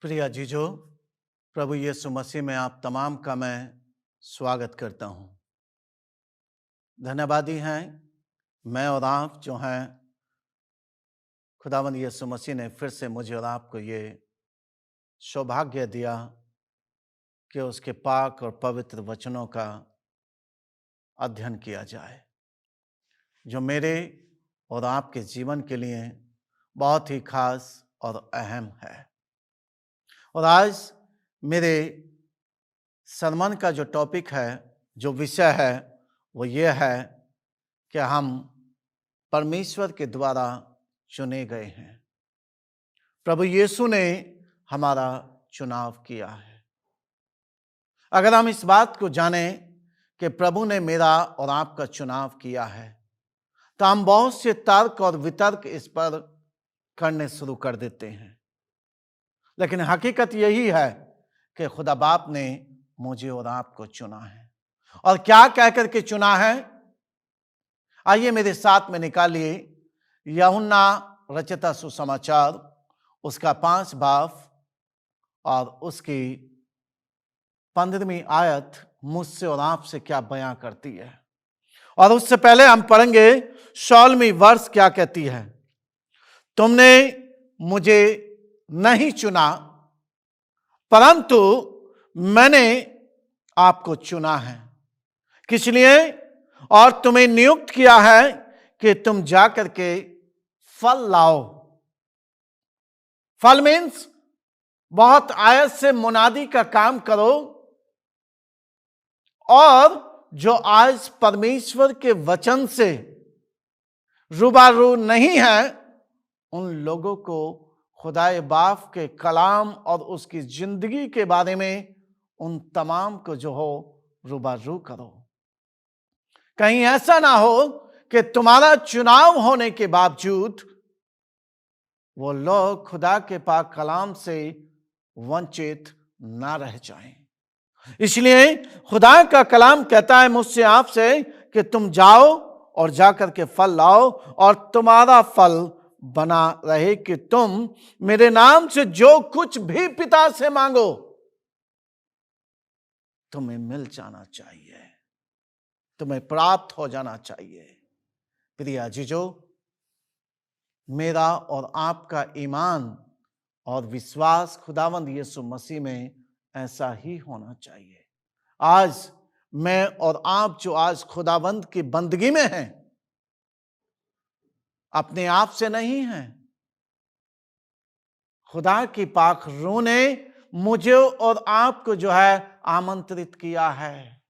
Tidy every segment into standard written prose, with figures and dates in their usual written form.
प्रिय जीजो, प्रभु यीशु मसीह में आप तमाम का मैं स्वागत करता हूं। धन्यवादी हैं मैं और आप जो हैं, खुदावंद यीशु मसीह ने फिर से मुझे और आपको ये सौभाग्य दिया कि उसके पाक और पवित्र वचनों का अध्ययन किया जाए, जो मेरे और आपके जीवन के लिए बहुत ही खास और अहम है। और आज मेरे सरमन का जो टॉपिक है, जो विषय है, वो ये है कि हम परमेश्वर के द्वारा चुने गए हैं। प्रभु यीशु ने हमारा चुनाव किया है। अगर हम इस बात को जानें कि प्रभु ने मेरा और आपका चुनाव किया है, तो हम बहुत से तर्क और वितर्क इस पर करने शुरू कर देते हैं। लेकिन हकीकत यही है कि खुदा बाप ने मुझे और आपको चुना है। और क्या कहकर के चुना है? आइए मेरे साथ में निकालिए यूहन्ना रचित सुसमाचार, उसका 5 बाब और उसकी 15वीं आयत मुझसे और आपसे क्या बयां करती है। और उससे पहले हम पढ़ेंगे 16वीं वर्ष क्या कहती है। तुमने मुझे नहीं चुना, परंतु मैंने आपको चुना है। किस लिए? और तुम्हें नियुक्त किया है कि तुम जाकर के फल लाओ। फल मीन्स बहुत आयत से मुनादी का काम करो, और जो आज परमेश्वर के वचन से रूबरू नहीं है, उन लोगों को खुदाए बाप के कलाम और उसकी जिंदगी के बारे में उन तमाम को जो हो रूबरू करो। कहीं ऐसा ना हो कि तुम्हारा चुनाव होने के बावजूद वो लोग खुदा के पाक कलाम से वंचित ना रह जाएं। इसलिए खुदा का कलाम कहता है मुझसे आपसे कि तुम जाओ और जाकर के फल लाओ, और तुम्हारा फल बना रहे कि तुम मेरे नाम से जो कुछ भी पिता से मांगो तुम्हें मिल जाना चाहिए, तुम्हें प्राप्त हो जाना चाहिए। प्रिय जीजो, मेरा और आपका ईमान और विश्वास खुदावंद यीशु मसीह में ऐसा ही होना चाहिए। आज मैं और आप जो आज खुदावंद की बंदगी में हैं, अपने आप से नहीं हैं। खुदा की पाक रूह ने मुझे और आपको जो है आमंत्रित किया है,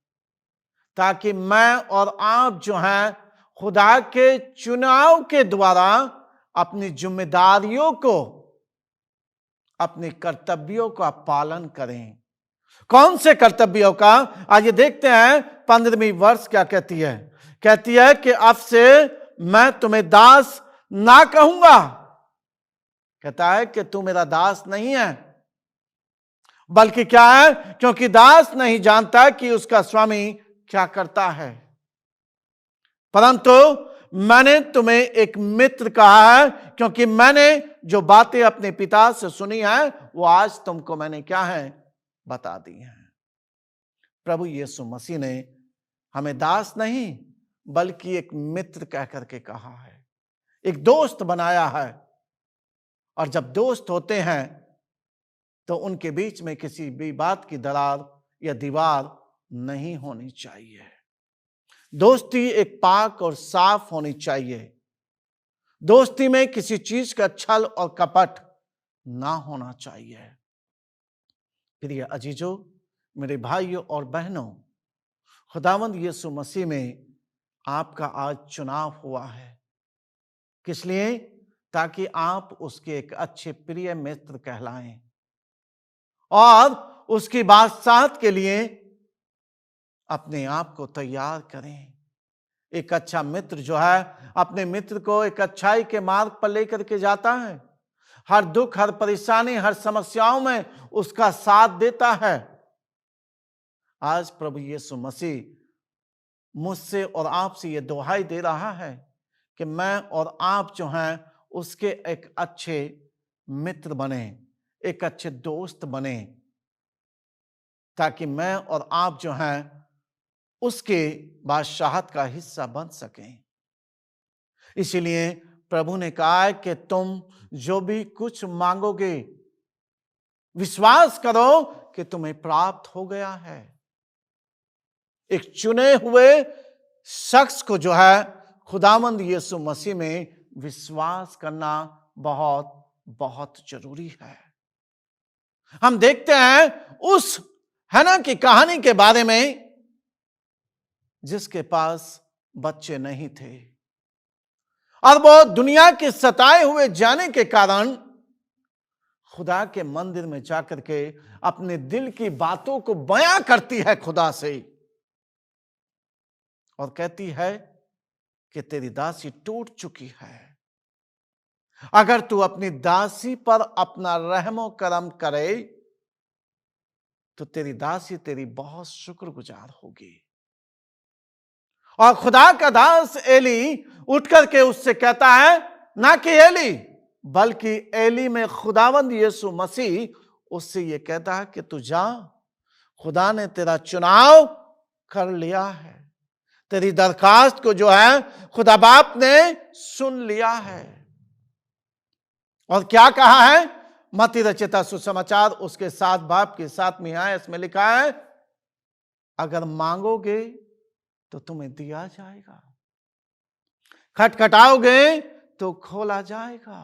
ताकि मैं और आप जो हैं खुदा के चुनाव के द्वारा अपनी जिम्मेदारियों को, अपने कर्तव्यों का पालन करें। कौन से कर्तव्यों का? आइए देखते हैं 15वीं वर्ष क्या कहती है। कहती है कि अब से मैं तुम्हें दास ना कहूंगा। कहता है कि तू मेरा दास नहीं है, बल्कि क्या है? क्योंकि दास नहीं जानता कि उसका स्वामी क्या करता है, परंतु मैंने तुम्हें एक मित्र कहा है, क्योंकि मैंने जो बातें अपने पिता से सुनी है वो आज तुमको मैंने क्या है बता दी हैं। प्रभु यीशु मसीह ने हमें दास नहीं बल्कि एक मित्र कह करके कहा है, एक दोस्त बनाया है। और जब दोस्त होते हैं तो उनके बीच में किसी भी बात की दरार या दीवार नहीं होनी चाहिए। दोस्ती एक पाक और साफ होनी चाहिए। दोस्ती में किसी चीज का छल और कपट ना होना चाहिए। प्रिय अजीजों, मेरे भाइयों और बहनों, खुदावंद यीशु मसीह में आपका आज चुनाव हुआ है। किस लिए? ताकि आप उसके एक अच्छे प्रिय मित्र कहलाएं और उसकी बादशाहत के लिए अपने आप को तैयार करें। एक अच्छा मित्र जो है अपने मित्र को एक अच्छाई के मार्ग पर लेकर के जाता है। हर दुख, हर परेशानी, हर समस्याओं में उसका साथ देता है। आज प्रभु यीशु मसीह मुझसे और आपसे ये दुहाई दे रहा है कि मैं और आप जो हैं उसके एक अच्छे मित्र बने, एक अच्छे दोस्त बने, ताकि मैं और आप जो हैं उसके बादशाहत का हिस्सा बन सकें। इसीलिए प्रभु ने कहा है कि तुम जो भी कुछ मांगोगे, विश्वास करो कि तुम्हें प्राप्त हो गया है। एक चुने हुए शख्स को जो है खुदावंद यीशु मसीह में विश्वास करना बहुत बहुत जरूरी है। हम देखते हैं उस हन्ना की कहानी के बारे में, जिसके पास बच्चे नहीं थे और वो दुनिया के सताए हुए जाने के कारण खुदा के मंदिर में जाकर के अपने दिल की बातों को बयां करती है खुदा से, और कहती है कि तेरी दासी टूट चुकी है। अगर तू अपनी दासी पर अपना रहमो करम करे तो तेरी दासी तेरी बहुत शुक्रगुजार होगी। और खुदा का दास एली उठ करके उससे कहता है, ना कि एली बल्कि एली में खुदावंद यीशु मसीह उससे ये कहता है कि तू जा, खुदा ने तेरा चुनाव कर लिया है, तेरी दरखास्त को जो है खुदा बाप ने सुन लिया है। और क्या कहा है? मत्ती रचिता सुसमाचार उसके 7 बाब के 7वीं आयत इसमें लिखा है, अगर मांगोगे तो तुम्हें दिया जाएगा, खटखटाओगे तो खोला जाएगा।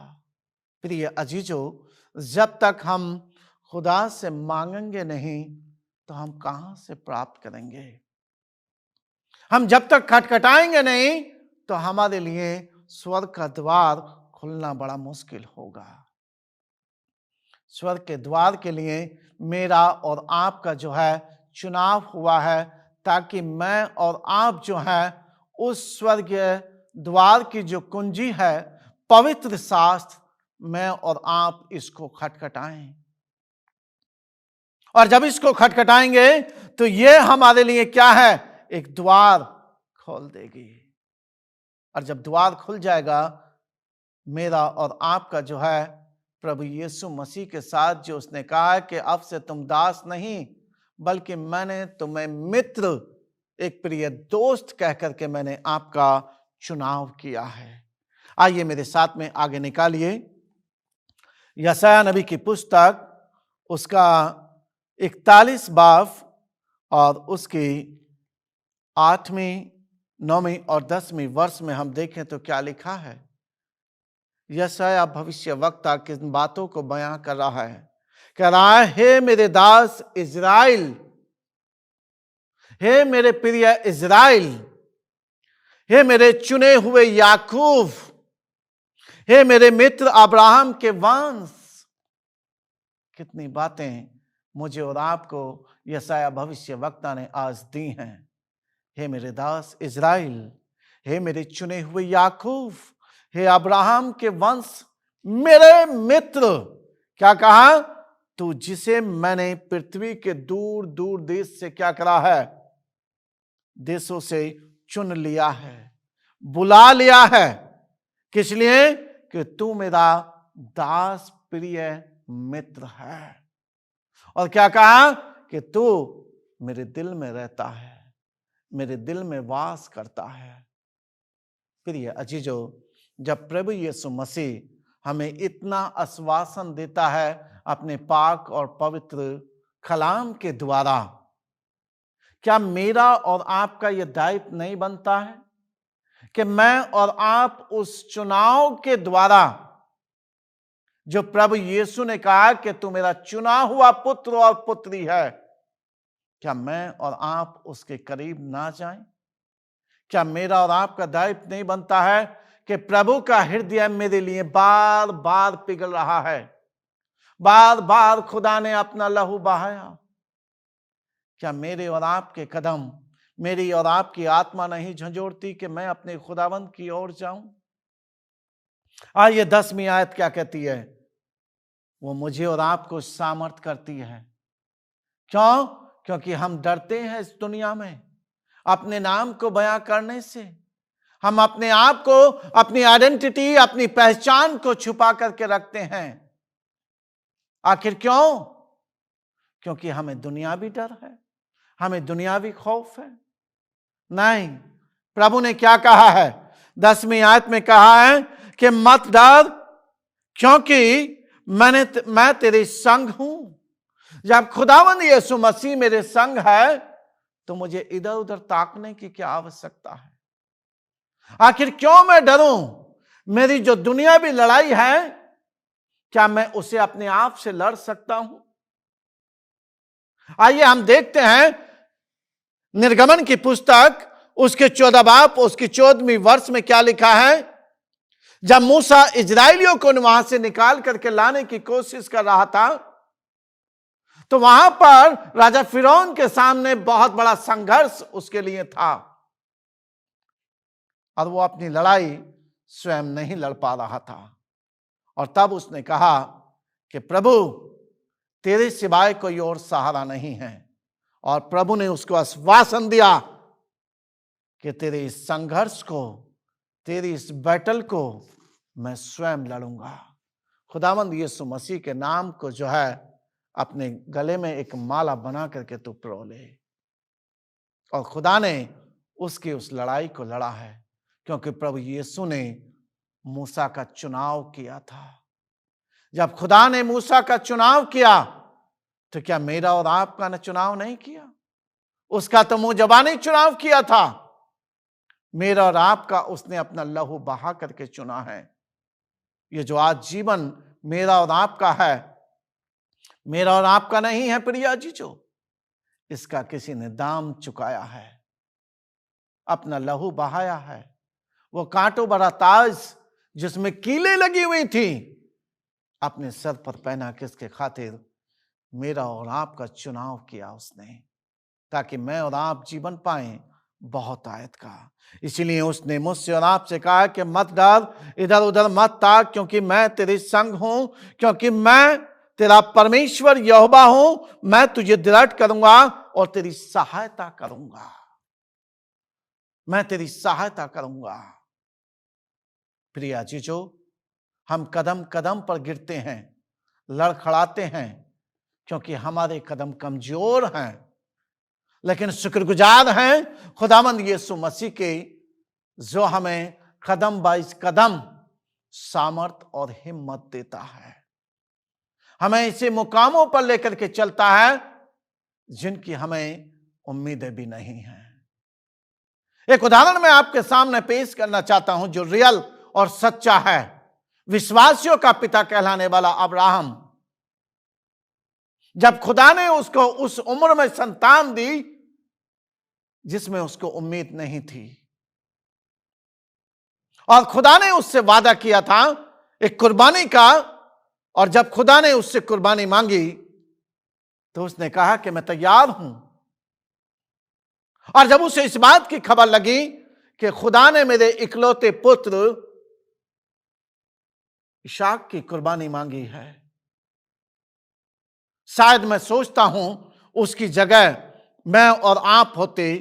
प्रिय अजीजों, जब तक हम खुदा से मांगेंगे नहीं तो हम कहां से प्राप्त करेंगे? हम जब तक खटखटाएंगे नहीं तो हमारे लिए स्वर्ग का द्वार खुलना बड़ा मुश्किल होगा। स्वर्ग के द्वार के लिए मेरा और आपका जो है चुनाव हुआ है, ताकि मैं और आप जो है उस स्वर्गीय द्वार की जो कुंजी है, पवित्र शास्त्र, मैं और आप इसको खटखटाएं। और जब इसको खटखटाएंगे तो ये हमारे लिए क्या है? एक द्वार खोल देगी। और जब द्वार खुल जाएगा, मेरा और आपका जो है प्रभु यीशु मसीह के साथ जो उसने कहा है कि अब से तुम दास नहीं बल्कि मैंने तुम्हें मित्र, एक प्रिय दोस्त कह करके मैंने आपका चुनाव किया है। आइए मेरे साथ में आगे निकालिए यशायाह नबी की पुस्तक, उसका 41 बाब और उसकी 8वीं, 9वीं और 10वीं वर्ष में हम देखें तो क्या लिखा है। यशायाह भविष्य वक्ता किन बातों को बयां कर रहा है? कह रहा है, हे मेरे दास इज़राइल, हे मेरे प्रिय इज़राइल, हे मेरे चुने हुए याकूब, हे मेरे मित्र अब्राहम के वंश। कितनी बातें मुझे और आपको यशायाह भविष्य वक्ता ने आज दी हैं। हे मेरे दास इज़राइल, हे मेरे चुने हुए याकूब, हे अब्राहम के वंश, मेरे मित्र। क्या कहा? तू जिसे मैंने पृथ्वी के दूर दूर देश से क्या करा है? देशों से चुन लिया है, बुला लिया है। किस लिए? कि तू मेरा दास प्रिय मित्र है। और क्या कहा? कि तू मेरे दिल में रहता है, मेरे दिल में वास करता है। प्रिय अजीजों, जब प्रभु यीशु मसीह हमें इतना आश्वासन देता है अपने पाक और पवित्र कलाम के द्वारा, क्या मेरा और आपका यह दायित्व नहीं बनता है कि मैं और आप उस चुनाव के द्वारा, जो प्रभु यीशु ने कहा कि तू मेरा चुना हुआ पुत्र और पुत्री है, क्या मैं और आप उसके करीब ना जाएं? क्या मेरा और आपका दायित्व नहीं बनता है कि प्रभु का हृदय मेरे लिए बार बार पिघल रहा है, बार बार खुदा ने अपना लहू बहाया? क्या मेरे और आपके कदम, मेरी और आपकी आत्मा नहीं झंझोड़ती कि मैं अपने खुदावंद की ओर जाऊं? आइए 10वीं आयत क्या कहती है? वो मुझे और आपको सामर्थ करती है। क्यों? क्योंकि हम डरते हैं इस दुनिया में अपने नाम को बयां करने से। हम अपने आप को, अपनी आइडेंटिटी, अपनी पहचान को छुपा करके रखते हैं। आखिर क्यों? क्योंकि हमें दुनियावी डर है, हमें दुनियावी खौफ है। नहीं, प्रभु ने क्या कहा है? 10वीं आयत में कहा है कि मत डर, क्योंकि मैं तेरे संग हूं। जब खुदावंद यीशु मसीह मेरे संग है तो मुझे इधर उधर ताकने की क्या आवश्यकता है? आखिर क्यों मैं डरूं? मेरी जो दुनियावी लड़ाई है, क्या मैं उसे अपने आप से लड़ सकता हूं? आइए हम देखते हैं निर्गमन की पुस्तक उसके 14 बाब उसकी 14वीं वर्ष में क्या लिखा है। जब मूसा इजराइलियों को वहां से निकाल करके लाने की कोशिश कर रहा था, तो वहां पर राजा फिरौन के सामने बहुत बड़ा संघर्ष उसके लिए था और वो अपनी लड़ाई स्वयं नहीं लड़ पा रहा था। और तब उसने कहा कि प्रभु, तेरे सिवाय कोई और सहारा नहीं है। और प्रभु ने उसको आश्वासन दिया कि तेरे इस संघर्ष को, तेरी इस बैटल को मैं स्वयं लड़ूंगा। खुदावंद यीशु मसीह के नाम को जो है अपने गले में एक माला बना करके तू पिरो ले। और खुदा ने उसकी उस लड़ाई को लड़ा है, क्योंकि प्रभु यीशु ने मूसा का चुनाव किया था। जब खुदा ने मूसा का चुनाव किया तो क्या मेरा और आपका ने चुनाव नहीं किया? उसका तो मुंह जबानी चुनाव किया था। मेरा और आपका उसने अपना लहू बहा करके चुना है। ये जो आज जीवन मेरा और आपका है, मेरा और आपका नहीं है प्रिया जी। जो इसका किसी ने दाम चुकाया है, अपना लहू बहाया है। वो कांटों भरा ताज जिसमें कीलें लगी हुई थी, अपने सर पर पहना किसके खातिर? मेरा और आपका चुनाव किया उसने, ताकि मैं और आप जीवन पाएं बहुत आयत का। इसलिए उसने मुझसे और आपसे कहा कि मत डर, इधर उधर मत ताक, क्योंकि मैं तेरे संग हूं, क्योंकि मैं तेरा परमेश्वर यहोवा हूं। मैं तुझे दृढ़ करूंगा और तेरी सहायता करूंगा। मैं तेरी सहायता करूंगा। प्रिया जीजो, हम कदम कदम पर गिरते हैं, लड़खड़ाते हैं, क्योंकि हमारे कदम कमजोर हैं, लेकिन शुक्रगुजार हैं खुदावंद यीशु मसीह के, जो हमें कदम बाइस कदम सामर्थ और हिम्मत देता है, हमें ऐसे मुकामों पर लेकर के चलता है जिनकी हमें उम्मीदें भी नहीं हैं। एक उदाहरण मैं आपके सामने पेश करना चाहता हूं जो रियल और सच्चा है। विश्वासियों का पिता कहलाने वाला अब्राहम, जब खुदा ने उसको उस उम्र में संतान दी जिसमें उसको उम्मीद नहीं थी, और खुदा ने उससे वादा किया था एक कुर्बानी का, और जब खुदा ने उससे कुर्बानी मांगी तो उसने कहा कि मैं तैयार हूं। और जब उसे इस बात की खबर लगी कि खुदा ने मेरे इकलौते पुत्र इसहाक की कुर्बानी मांगी है, शायद मैं सोचता हूं उसकी जगह मैं और आप होते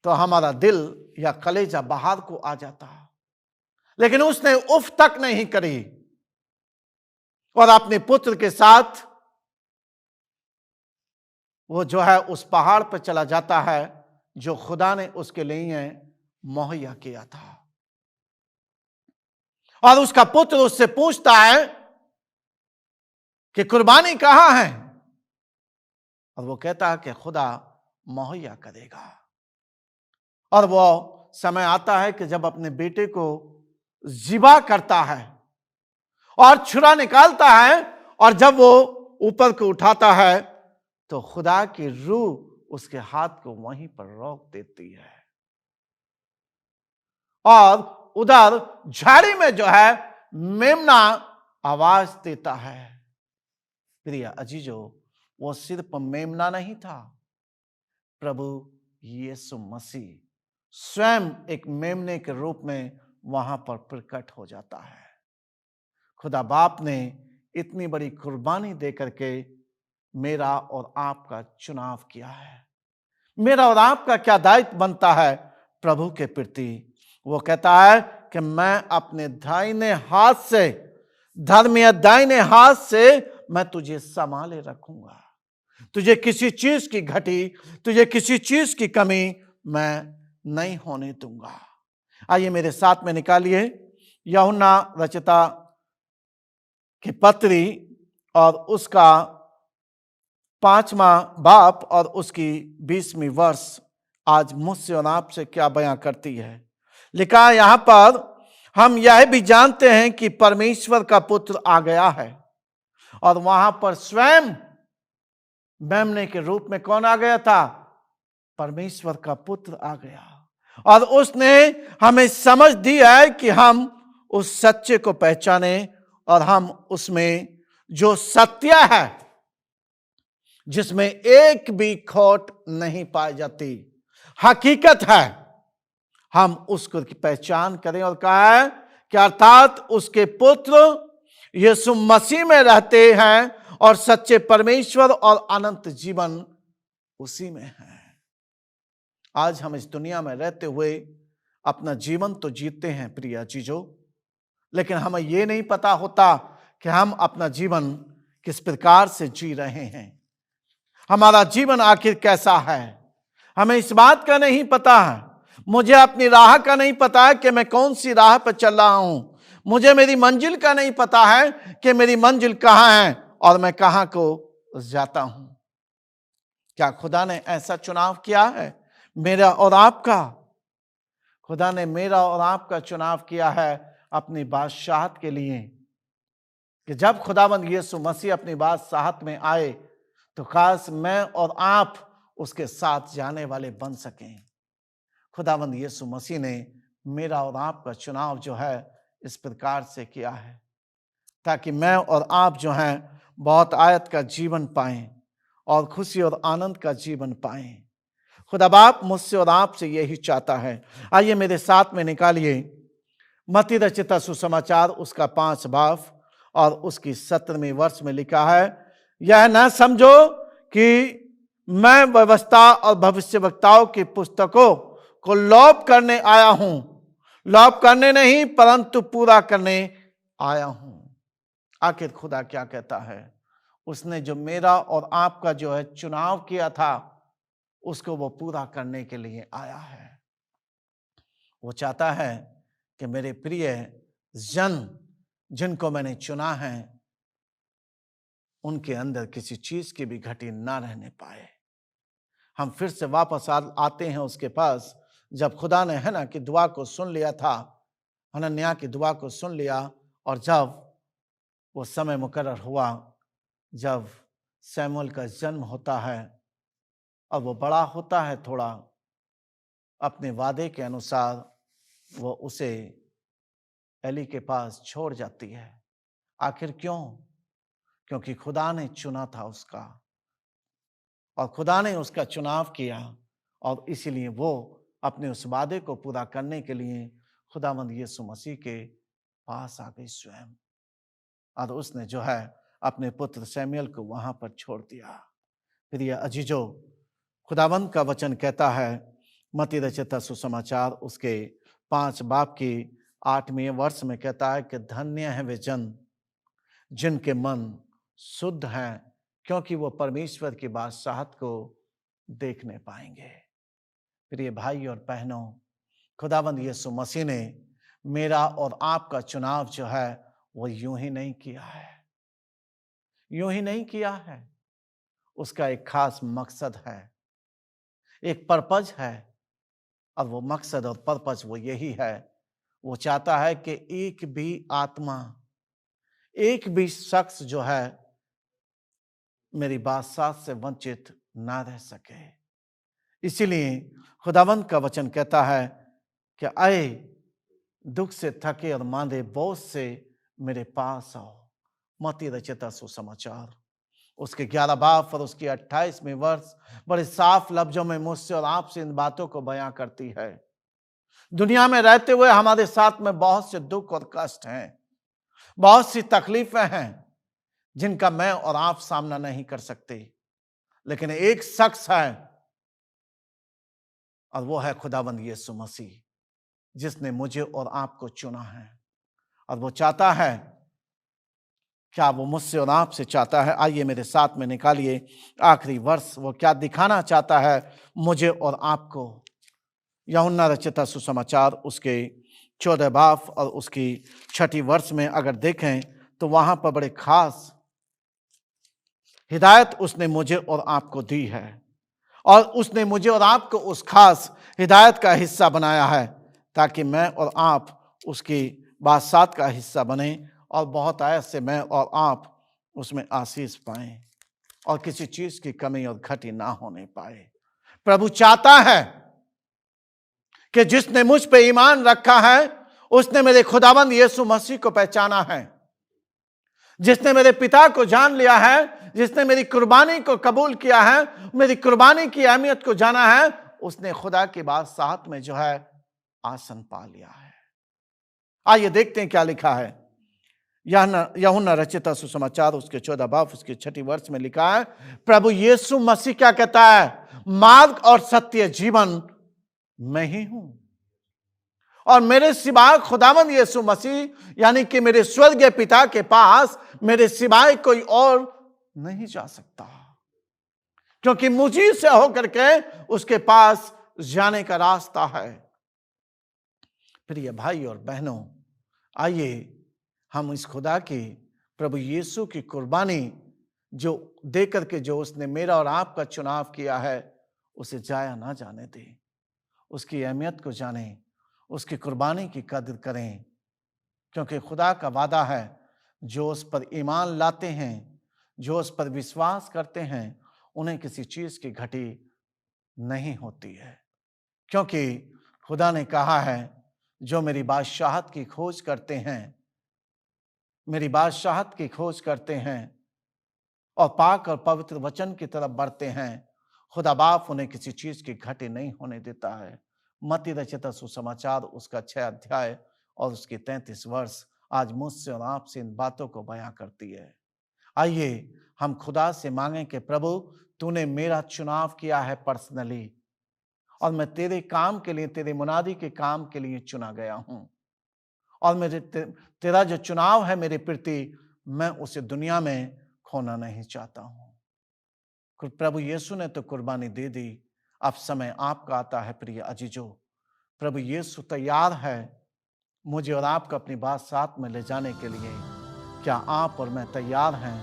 तो हमारा दिल या कलेजा बाहर को आ जाता। लेकिन उसने उफ तक नहीं करी और अपने पुत्र के साथ वो जो है उस पहाड़ पर चला जाता है जो खुदा ने उसके लिए मुहैया किया था। और उसका पुत्र उससे पूछता है कि कुर्बानी कहां है, और वो कहता है कि खुदा मुहैया करेगा। और वो समय आता है कि जब अपने बेटे को ज़िबा करता है और छुरा निकालता है, और जब वो ऊपर को उठाता है तो खुदा की रूह उसके हाथ को वहीं पर रोक देती है, और उधर झाड़ी में जो है मेमना आवाज देता है। प्रिया अजीजो, वो सिर्फ मेमना नहीं था, प्रभु यीशु मसीह स्वयं एक मेमने के रूप में वहां पर प्रकट हो जाता है। खुदा बाप ने इतनी बड़ी कुर्बानी देकर के मेरा और आपका चुनाव किया है। मेरा और आपका क्या दायित्व बनता है प्रभु के प्रति? वो कहता है कि मैं अपने दाहिने हाथ से धर्म या दाहिने हाथ से मैं तुझे संभाले रखूंगा। तुझे किसी चीज की घटी, तुझे किसी चीज की कमी मैं नहीं होने दूंगा। आइए मेरे साथ में निकालिए यूहन्ना रचिता की पत्री और उसका 5वां बाप और उसकी 20वीं वर्ष आज मुझसे और आपसे क्या बयां करती है। लिखा है यहां पर, हम यह भी जानते हैं कि परमेश्वर का पुत्र आ गया है। और वहां पर स्वयं मेमने के रूप में कौन आ गया था? परमेश्वर का पुत्र आ गया। और उसने हमें समझ दी है कि हम उस सच्चे को पहचाने और हम उसमें जो सत्य है, जिसमें एक भी खोट नहीं पाई जाती, हकीकत है, हम उसको की पहचान करें। और कहा है कि अर्थात उसके पुत्र यीशु मसीह में रहते हैं और सच्चे परमेश्वर और अनंत जीवन उसी में है। आज हम इस दुनिया में रहते हुए अपना जीवन तो जीते हैं प्रिय चीजों, लेकिन हमें यह नहीं पता होता कि हम अपना जीवन किस प्रकार से जी रहे हैं। हमारा जीवन आखिर कैसा है, हमें इस बात का नहीं पता है। मुझे अपनी राह का नहीं पता है कि मैं कौन सी राह पर चल रहा हूं। मुझे मेरी मंजिल का नहीं पता है कि मेरी मंजिल कहां है और मैं कहां को जाता हूं। क्या खुदा ने ऐसा चुनाव किया है मेरा और आपका? खुदा ने मेरा और आपका चुनाव किया है अपनी बादशाहत के लिए, कि जब खुदाबंद यीशु मसीह अपनी बादशाहत में आए तो खास मैं और आप उसके साथ जाने वाले बन सकें। खुदाबंद यीशु मसीह ने मेरा और आपका चुनाव जो है इस प्रकार से किया है ताकि मैं और आप जो हैं बहुत आयत का जीवन पाएं और खुशी और आनंद का जीवन पाएं। खुदा बाप मुझसे और आपसे यही चाहता है। आइए मेरे साथ में निकालिए मत्ती रचिता सुसमाचार उसका 5 बाब और उसकी 17वीं वर्ष में लिखा है, यह न समझो कि मैं व्यवस्था और भविष्यवक्ताओं की पुस्तकों को लॉप करने आया हूं। लॉप करने नहीं परंतु पूरा करने आया हूं। आखिर खुदा क्या कहता है? उसने जो मेरा और आपका जो है चुनाव किया था उसको वो पूरा करने के लिए आया है। वो चाहता है कि मेरे प्रिय जन जिनको मैंने चुना है उनके अंदर किसी चीज की भी घटी ना रहने पाए। हम फिर से वापस आते हैं उसके पास, जब खुदा ने है ना कि दुआ को सुन लिया था, हनन्याह की दुआ को सुन लिया, और जब वो समय मुकर्रर हुआ जब सैमुअल का जन्म होता है और वो बड़ा होता है थोड़ा, अपने वादे के अनुसार वो उसे एली के पास छोड़ जाती है। आखिर क्यों? क्योंकि खुदा ने चुना था उसका और खुदा ने उसका चुनाव किया, और इसीलिए वो अपने उस वादे को पूरा करने के लिए खुदावंद यीशु मसीह के पास आ गई स्वयं, और उसने जो है अपने पुत्र सैमुअल को वहां पर छोड़ दिया। फिर ये अजीजो, खुदावंद का वचन कहता है मत्ती रचिता सुसमाचार उसके 5 बाब की 8वीं वर्ष में कहता है कि धन्य है वे जन जिनके मन शुद्ध हैं, क्योंकि वो परमेश्वर की बादशाहत को देखने पाएंगे। प्रिय भाई और बहनों, खुदावंद यीशु मसीह ने मेरा और आपका चुनाव जो है वो यूं ही नहीं किया है, यूं ही नहीं किया है। उसका एक खास मकसद है, एक पर्पज है, और वो मकसद और पर्पज वो यही है, वो चाहता है कि एक भी आत्मा, एक भी शख्स जो है मेरी बादशाहत से वंचित ना रह सके। इसीलिए खुदावंद का वचन कहता है कि आए दुख से थके और मांदे बोझ से मेरे पास आओ। मत्ती रचिता सुसमाचार उसके 11 बाब और उसकी 28वीं वर्ष बड़े साफ लफ्जों में मुझसे और आपसे इन बातों को बयां करती है। दुनिया में रहते हुए हमारे साथ में बहुत से दुख और कष्ट हैं, बहुत सी तकलीफें हैं जिनका मैं और आप सामना नहीं कर सकते, लेकिन एक शख्स है और वो है खुदावंद यीशु मसीह, जिसने मुझे और आपको चुना है। और वो चाहता है क्या वो मुझसे और आपसे चाहता है? आइए मेरे साथ में निकालिए आखिरी वर्ष, वो क्या दिखाना चाहता है मुझे और आपको। यूहन्ना रचित सुसमाचार उसके 14 बाब और उसकी 6 वर्ष में अगर देखें तो वहां पर बड़े खास हिदायत उसने मुझे और आपको दी है, और उसने मुझे और आपको उस खास हिदायत का हिस्सा बनाया है ताकि मैं और आप उसकी बादशाहत का हिस्सा बने और बहुत आयत से मैं और आप उसमें आशीष पाएं और किसी चीज की कमी और घटी ना होने पाए। प्रभु चाहता है कि जिसने मुझ पे ईमान रखा है उसने मेरे खुदावंद यीशु मसीह को पहचाना है, जिसने मेरे पिता को जान लिया है, जिसने मेरी कुर्बानी को कबूल किया है, मेरी कुर्बानी की अहमियत को जाना है, उसने खुदा की बादशाहत में जो है आसन पा लिया है। आइए देखते हैं क्या लिखा है। यूहन्ना रचित सुसमाचार उसके 14 बाब उसके 6 वर्ष में लिखा है, प्रभु यीशु मसीह क्या कहता है? मार्ग और सत्य जीवन मैं ही हूं, और मेरे सिवाय खुदावंद यीशु मसीह यानी कि मेरे स्वर्गीय पिता के पास मेरे सिवाय कोई और नहीं जा सकता, क्योंकि मुझी से होकर के उसके पास जाने का रास्ता है। प्रिय भाई और बहनों, आइए हम इस खुदा की, प्रभु यीशु की कुर्बानी जो दे करके जो उसने मेरा और आपका चुनाव किया है उसे जाया ना जाने दें, उसकी अहमियत को जानें, उसकी कुर्बानी की कदर करें, क्योंकि खुदा का वादा है जो उस पर ईमान लाते हैं, जो उस पर विश्वास करते हैं, उन्हें किसी चीज की घटी नहीं होती है। क्योंकि खुदा ने कहा है जो मेरी बादशाहत की खोज करते हैं, मेरी बादशाहत की खोज करते हैं और पाक और पवित्र वचन की तरफ बढ़ते हैं, खुदा बाप उन्हें किसी चीज की घटी नहीं होने देता है। मत्ती रचित सुसमाचार उसका 6 अध्याय और उसकी 33 वर्ष आज मुझसे और आपसे इन बातों को बयां करती है। आइए हम खुदा से मांगें कि प्रभु तूने मेरा चुनाव किया है पर्सनली, और मैं तेरे काम के लिए, तेरे मुनादी के काम के लिए चुना गया हूं, और मेरे तेरा जो चुनाव है मेरे प्रति, मैं उसे दुनिया में खोना नहीं चाहता हूं। प्रभु यीशु ने तो कुर्बानी दे दी, अब समय आपका आता है। प्रिय अजीजों, प्रभु यीशु तैयार है मुझे और आपको अपनी बादशाहत में ले जाने के लिए। क्या आप और मैं तैयार हैं?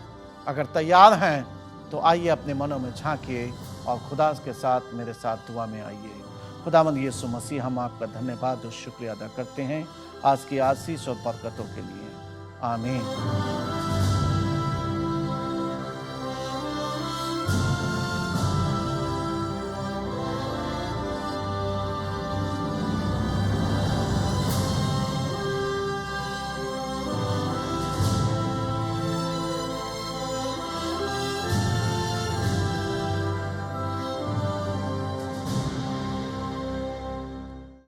अगर तैयार हैं तो आइए अपने मनों में झांकिए और खुदा के साथ मेरे साथ दुआ में आइए। खुदावंद यीशु मसीह, हम आपका धन्यवाद और शुक्रिया अदा करते हैं आज की आशीष और बरकतों के लिए। आमीन।